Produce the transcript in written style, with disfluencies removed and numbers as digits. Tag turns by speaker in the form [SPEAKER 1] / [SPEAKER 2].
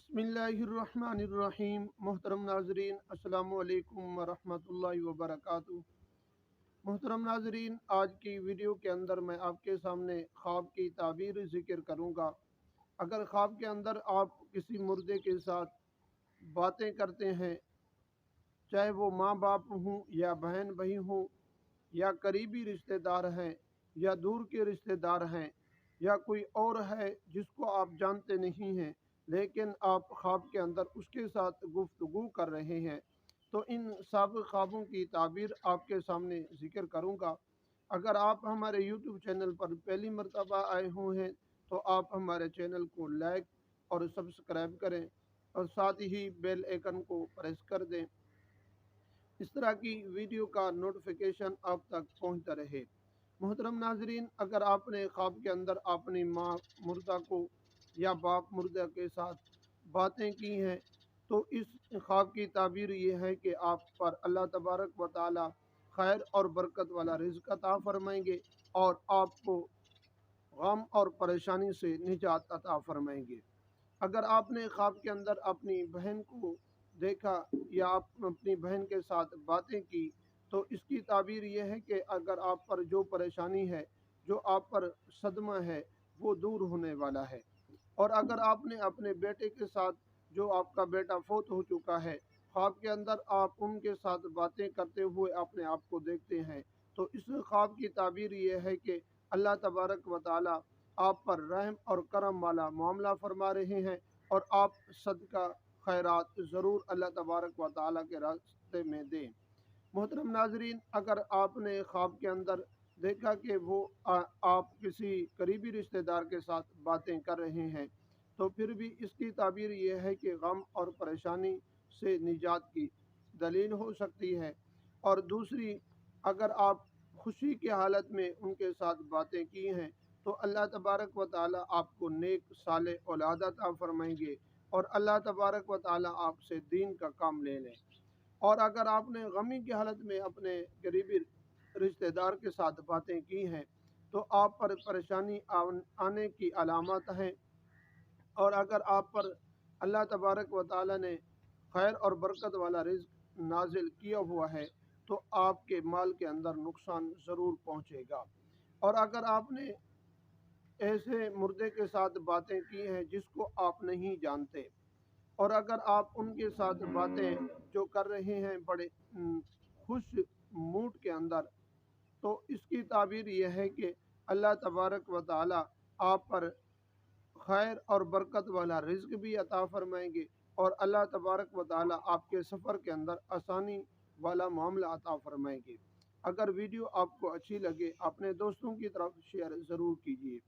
[SPEAKER 1] बिस्मिल्लाहिर्रहमानिर्रहीम। मोहतरम नाजरीन, अस्सलाम वालेकुम वरहमतुल्लाहि वबरकातुहू। मोहतरम नाजरीन, आज की वीडियो के अंदर मैं आपके सामने ख्वाब की ताबीर ज़िक्र करूँगा। अगर ख्वाब के अंदर आप किसी मुर्दे के साथ बातें करते हैं, चाहे वो माँ बाप हों या बहन भाई हों या करीबी रिश्तेदार हैं या दूर के रिश्तेदार हैं या कोई और है जिसको आप जानते नहीं हैं, लेकिन आप ख्वाब के अंदर उसके साथ गुफ्तगू कर रहे हैं, तो इन सब ख्वाबों की ताबीर आपके सामने ज़िक्र करूँगा। अगर आप हमारे यूट्यूब चैनल पर पहली मर्तबा आए हुए हैं तो आप हमारे चैनल को लाइक और सब्सक्राइब करें और साथ ही बेल आइकन को प्रेस कर दें, इस तरह की वीडियो का नोटिफिकेशन आप तक पहुंचता रहे। मोहतरम नाजरीन, अगर आपने ख्वाब के अंदर अपनी माँ मुर्दा को या बाप मुर्दा के साथ बातें की हैं, तो इस ख्वाब की ताबीर ये है कि आप पर अल्लाह तबारक व ताला खैर और बरकत वाला रिज़्क़ अता फरमाएंगे और आपको गम और परेशानी से निजात अता फरमाएंगे। अगर आपने ख्वाब के अंदर अपनी बहन को देखा या आप अपनी बहन के साथ बातें की, तो इसकी ताबीर ये है कि अगर आप पर जो परेशानी है, जो आप पर सदमा है, वो दूर होने वाला है। और अगर आपने अपने बेटे के साथ, जो आपका बेटा फौत हो चुका है, ख्वाब के अंदर आप उनके साथ बातें करते हुए अपने आप को देखते हैं, तो इस ख्वाब की ताबीर ये है कि अल्लाह तबारक व ताला आप पर रहम और करम वाला मामला फरमा रहे हैं और आप सदका खैरात ज़रूर अल्लाह तबारक व ताला के रास्ते में दें। मोहतरम नाजरीन, अगर आपने ख्वाब के अंदर देखा कि वो आप किसी करीबी रिश्तेदार के साथ बातें कर रहे हैं, तो फिर भी इसकी ताबीर ये है कि गम और परेशानी से निजात की दलील हो सकती है। और दूसरी, अगर आप खुशी की हालत में उनके साथ बातें की हैं, तो अल्लाह तबारक व ताला आपको नेक सालेह औलाद अता फरमाएंगे और अल्लाह तबारक व ताला आपसे दीन का काम ले लें। और अगर आपने गमी की हालत में अपने करीबी रिश्तेदार के साथ बातें की हैं, तो आप पर परेशानी आने की अलामत हैं। और अगर आप पर अल्लाह तबारक व ताला ने खैर और बरकत वाला रिज़्क़ नाजिल किया हुआ है, तो आपके माल के अंदर नुकसान ज़रूर पहुँचेगा। और अगर आपने ऐसे मुर्दे के साथ बातें की हैं जिसको आप नहीं जानते, और अगर आप उनके साथ बातें जो कर रहे हैं बड़े खुश मूड के अंदर, तो इसकी ताबीर यह है कि अल्लाह तबारक व ताला आप पर खैर और बरकत वाला रिज़्क़ भी अता फरमाएंगे और अल्लाह तबारक व ताला आपके सफ़र के अंदर आसानी वाला मामला अता फरमाएंगे। अगर वीडियो आपको अच्छी लगे, अपने दोस्तों की तरफ शेयर ज़रूर कीजिए।